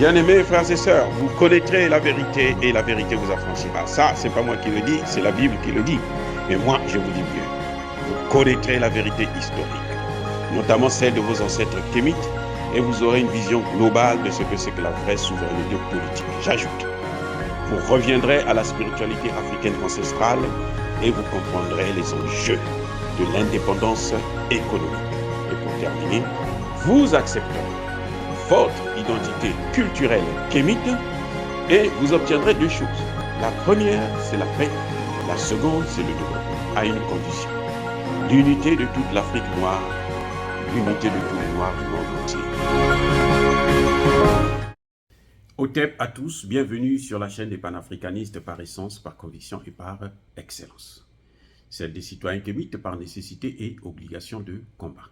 Bien-aimés frères et sœurs, vous connaîtrez la vérité et la vérité vous affranchira. Ça, c'est pas moi qui le dis, c'est la Bible qui le dit. Mais moi, je vous dis mieux. Vous connaîtrez la vérité historique, notamment celle de vos ancêtres kémites, et vous aurez une vision globale de ce que c'est que la vraie souveraineté politique. J'ajoute, vous reviendrez à la spiritualité africaine ancestrale et vous comprendrez les enjeux de l'indépendance économique. Et pour terminer, vous accepterez votre identité culturelle kémite et vous obtiendrez deux choses. La première, c'est la paix. La seconde, c'est le développement, à une condition. L'unité de toute l'Afrique noire, l'unité de tous les Noirs du monde entier. Otep à tous, bienvenue sur la chaîne des panafricanistes par essence, par conviction et par excellence. Celle des citoyens kémites par nécessité et obligation de combat.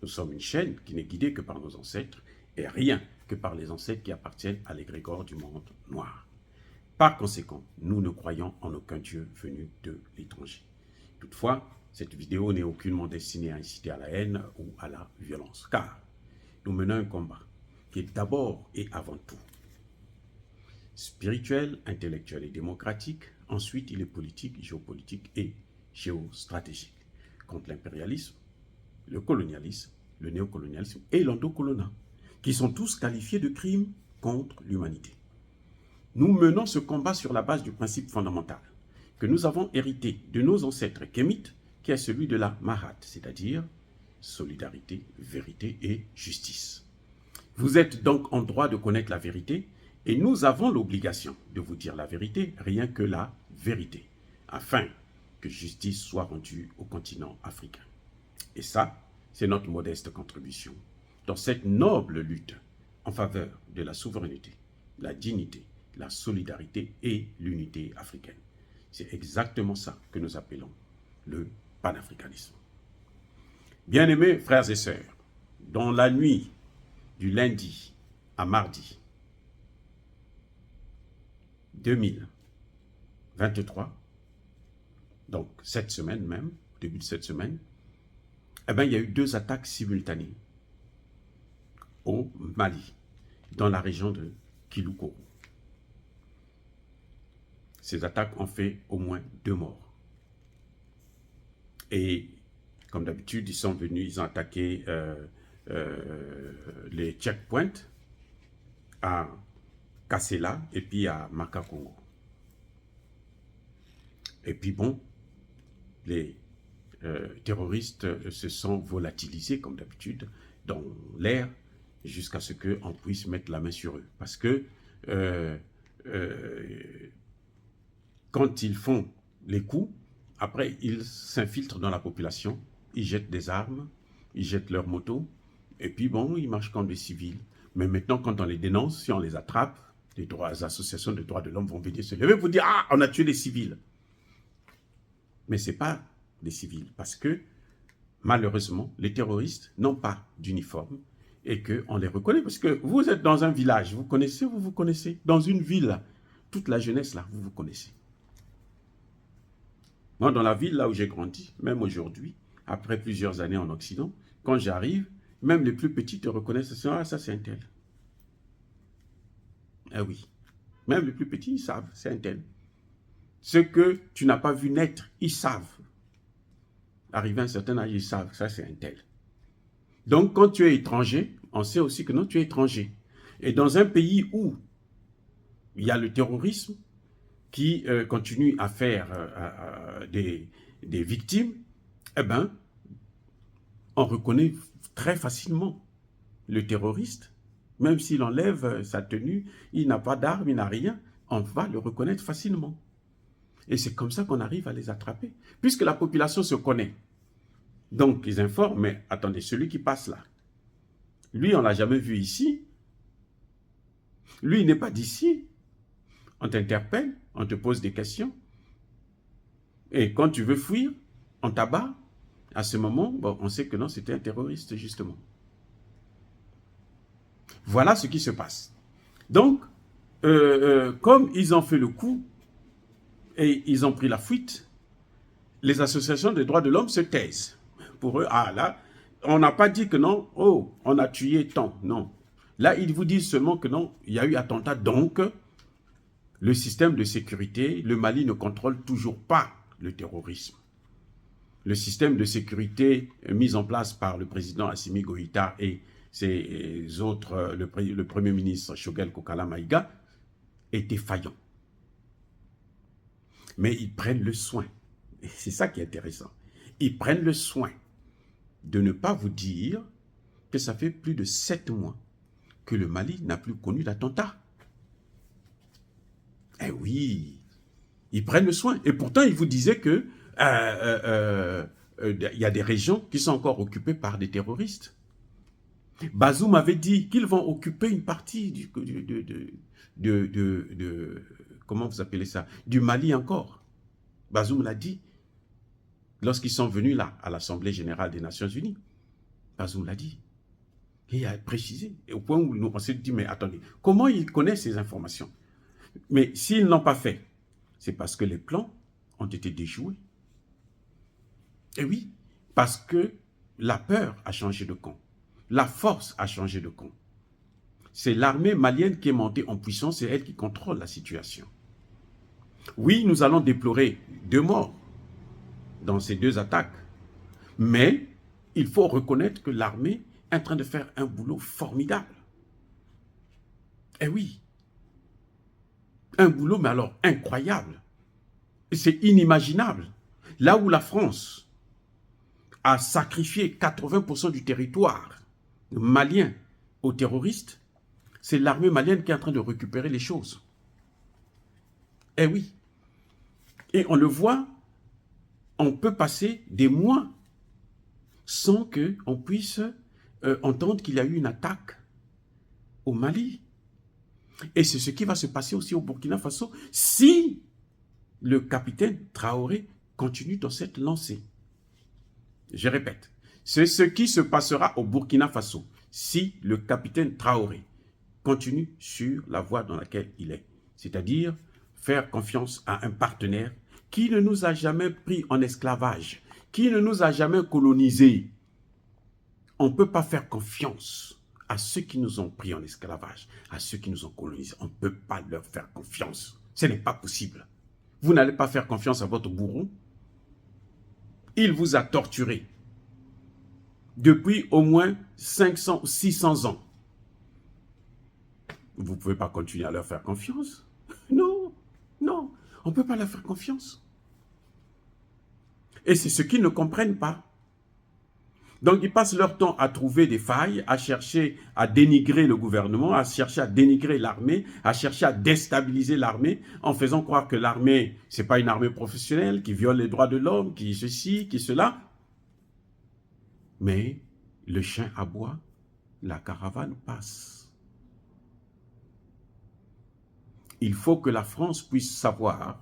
Nous sommes une chaîne qui n'est guidée que par nos ancêtres et rien que par les ancêtres qui appartiennent à l'égrégore du monde noir. Par conséquent, nous ne croyons en aucun Dieu venu de l'étranger. Toutefois, cette vidéo n'est aucunement destinée à inciter à la haine ou à la violence, car nous menons un combat qui est d'abord et avant tout spirituel, intellectuel et démocratique. Ensuite, il est politique, géopolitique et géostratégique contre l'impérialisme, le colonialisme, le néocolonialisme et l'endocolonat, qui sont tous qualifiés de crimes contre l'humanité. Nous menons ce combat sur la base du principe fondamental que nous avons hérité de nos ancêtres kémites, qui est celui de la Mahat, c'est-à-dire solidarité, vérité et justice. Vous êtes donc en droit de connaître la vérité et nous avons l'obligation de vous dire la vérité, rien que la vérité, afin que justice soit rendue au continent africain. Et ça, c'est notre modeste contribution dans cette noble lutte en faveur de la souveraineté, la dignité, la solidarité et l'unité africaine. C'est exactement ça que nous appelons le panafricanisme. Bien-aimés frères et sœurs, dans la nuit du lundi à mardi 2023, donc cette semaine même, début de cette semaine, eh bien, il y a eu deux attaques simultanées au Mali, dans la région de Kiloukoro. Ces attaques ont fait au moins 2 morts. Et comme d'habitude, ils sont venus, ils ont attaqué les checkpoints à Kassela et puis à Makakongo. Et puis bon, les terroristes se sont volatilisés comme d'habitude dans l'air jusqu'à ce qu'on puisse mettre la main sur eux. Parce que quand ils font les coups, après ils s'infiltrent dans la population, ils jettent des armes, ils jettent leurs motos, et puis bon, ils marchent comme des civils. Mais maintenant, quand on les dénonce, si on les attrape, les associations de droits de l'homme vont venir se lever pour dire « Ah, on a tué les civils ». Mais ce n'est pas des civils, parce que malheureusement, les terroristes n'ont pas d'uniforme et qu'on les reconnaît. Parce que vous êtes dans un village, vous connaissez, vous vous connaissez. Dans une ville, toute la jeunesse là, vous vous connaissez. Moi, dans la ville là où j'ai grandi, même aujourd'hui, après plusieurs années en Occident, quand j'arrive, même les plus petits te reconnaissent. Ah, ça c'est un tel. Eh oui. Même les plus petits, ils savent, c'est un tel. Ce que tu n'as pas vu naître, ils savent. Arrivé à un certain âge, ils savent, ça c'est un tel. Donc, quand tu es étranger, on sait aussi que non, tu es étranger. Et dans un pays où il y a le terrorisme qui continue à faire des victimes, eh bien, on reconnaît très facilement le terroriste. Même s'il enlève sa tenue, il n'a pas d'armes, il n'a rien, on va le reconnaître facilement. Et c'est comme ça qu'on arrive à les attraper. Puisque la population se connaît. Donc, ils informent, mais attendez, celui qui passe là, lui, on ne l'a jamais vu ici. Lui, il n'est pas d'ici. On t'interpelle, on te pose des questions. Et quand tu veux fuir, on t'abat. À ce moment, bon, on sait que non, c'était un terroriste, justement. Voilà ce qui se passe. Donc, comme ils ont fait le coup, et ils ont pris la fuite, les associations des droits de l'homme se taisent. Pour eux, ah là, on n'a pas dit que non, oh, on a tué tant, non. Là, ils vous disent seulement que non, il y a eu attentat, donc le système de sécurité, le Mali ne contrôle toujours pas le terrorisme. Le système de sécurité mis en place par le président Assimi Goïta et ses autres, le premier ministre Choguel Kokala Maïga, est défaillant. Mais ils prennent le soin, et c'est ça qui est intéressant, ils prennent le soin de ne pas vous dire que ça fait plus de 7 mois que le Mali n'a plus connu d'attentat. Eh oui, ils prennent le soin. Et pourtant, ils vous disaient que y a des régions qui sont encore occupées par des terroristes. Bazoum avait dit qu'ils vont occuper une partie comment vous appelez ça, du Mali encore. Bazoum l'a dit lorsqu'ils sont venus là, à l'Assemblée générale des Nations Unies. Bazoum l'a dit. Et il a précisé. Et au point où nous on s'est dit, mais attendez, comment ils connaissent ces informations? Mais s'ils n'ont pas fait, c'est parce que les plans ont été déjoués. Et oui, parce que la peur a changé de camp. La force a changé de camp. C'est l'armée malienne qui est montée en puissance, c'est elle qui contrôle la situation. Oui, nous allons déplorer 2 morts dans ces 2 attaques. Mais il faut reconnaître que l'armée est en train de faire un boulot formidable. Eh oui. Un boulot, mais alors incroyable. C'est inimaginable. Là où la France a sacrifié 80% du territoire malien aux terroristes, c'est l'armée malienne qui est en train de récupérer les choses. Eh oui. Et on le voit, on peut passer des mois sans qu'on puisse entendre qu'il y a eu une attaque au Mali. Et c'est ce qui va se passer aussi au Burkina Faso si le capitaine Traoré continue dans cette lancée. Je répète, c'est ce qui se passera au Burkina Faso si le capitaine Traoré continue sur la voie dans laquelle il est. C'est-à-dire faire confiance à un partenaire qui ne nous a jamais pris en esclavage, qui ne nous a jamais colonisés. On ne peut pas faire confiance à ceux qui nous ont pris en esclavage, à ceux qui nous ont colonisés. On ne peut pas leur faire confiance. Ce n'est pas possible. Vous n'allez pas faire confiance à votre bourreau. Il vous a torturé depuis au moins 500 ou 600 ans. Vous ne pouvez pas continuer à leur faire confiance. Non, non, on ne peut pas leur faire confiance. Et c'est ce qu'ils ne comprennent pas. Donc, ils passent leur temps à trouver des failles, à chercher à dénigrer le gouvernement, à chercher à dénigrer l'armée, à chercher à déstabiliser l'armée, en faisant croire que l'armée, ce n'est pas une armée professionnelle, qui viole les droits de l'homme, qui ceci, qui cela. Mais le chien aboie, la caravane passe. Il faut que la France puisse savoir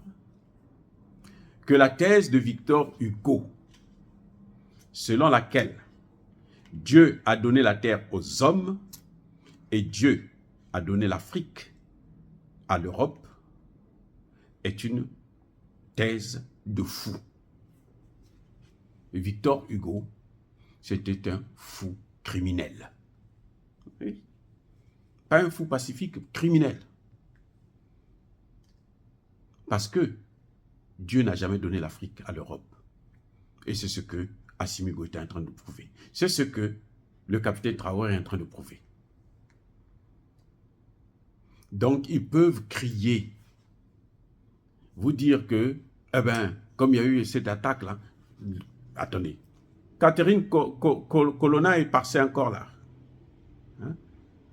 que la thèse de Victor Hugo, selon laquelle Dieu a donné la terre aux hommes et Dieu a donné l'Afrique à l'Europe, est une thèse de fou. Victor Hugo, c'était un fou criminel. Oui. Pas un fou pacifique, criminel. Parce que Dieu n'a jamais donné l'Afrique à l'Europe. Et c'est ce que Assimi Goïta est en train de prouver. C'est ce que le capitaine Traoré est en train de prouver. Donc, ils peuvent crier, vous dire que, eh bien, comme il y a eu cette attaque-là, attendez, Catherine Colonna est passée encore là. Hein?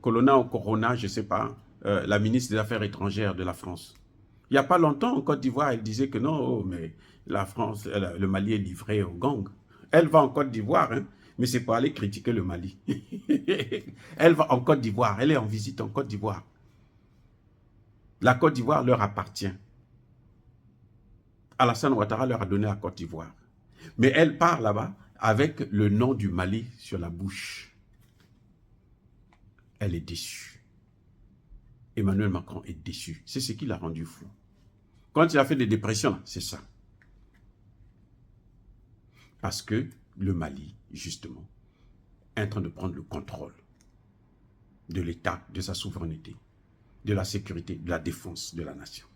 Colonna ou Corona, je ne sais pas, la ministre des Affaires étrangères de la France. Il n'y a pas longtemps, en Côte d'Ivoire, elle disait que non, oh, mais la France, le Mali est livré aux gangs. Elle va en Côte d'Ivoire, hein, mais c'est pour aller critiquer le Mali. Elle va en Côte d'Ivoire, elle est en visite en Côte d'Ivoire. La Côte d'Ivoire leur appartient. Alassane Ouattara leur a donné la Côte d'Ivoire. Mais elle part là-bas avec le nom du Mali sur la bouche. Elle est déçue. Emmanuel Macron est déçu. C'est ce qui l'a rendu fou. Quand il a fait des dépressions, c'est ça. Parce que le Mali, justement, est en train de prendre le contrôle. de l'État, de sa souveraineté, de la sécurité, de la défense de la nation.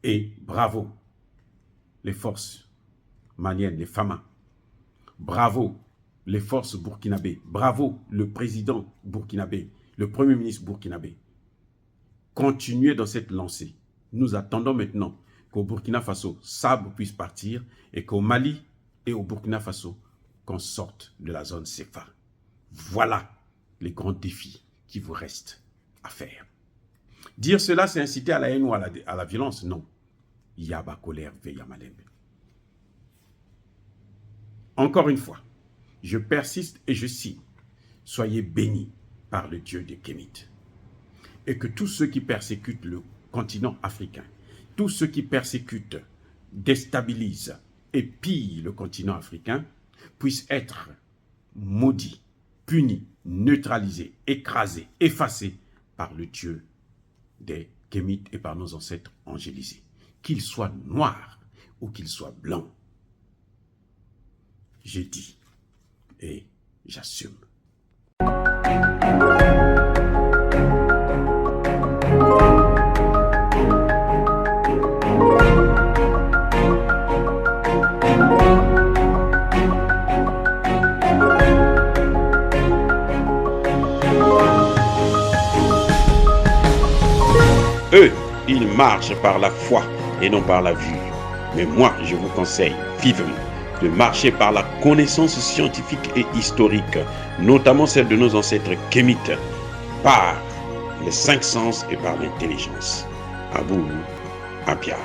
Et bravo les forces maliennes, les FAMA, bravo les forces burkinabées, bravo le président burkinabé, le premier ministre burkinabé. Continuez dans cette lancée. Nous attendons maintenant qu'au Burkina Faso, Sabre puisse partir et qu'au Mali et au Burkina Faso, qu'on sorte de la zone CFA. Voilà les grands défis qui vous restent à faire. Dire cela, c'est inciter à la haine ou à la violence? Non. Yaba colère veille à Malembe. Encore une fois, je persiste et je signe. Soyez bénis par le Dieu des Kémites. Et que tous ceux qui persécutent le continent africain, tous ceux qui persécutent, déstabilisent et pillent le continent africain, puissent être maudits, punis, neutralisés, écrasés, effacés par le Dieu des Kémites et par nos ancêtres angélisés. Qu'ils soient noirs ou qu'ils soient blancs. J'ai dit et j'assume. Eux, ils marchent par la foi et non par la vue. Mais moi, je vous conseille vivement de marcher par la connaissance scientifique et historique, notamment celle de nos ancêtres kémites, par les 5 sens et par l'intelligence. Abou Abia.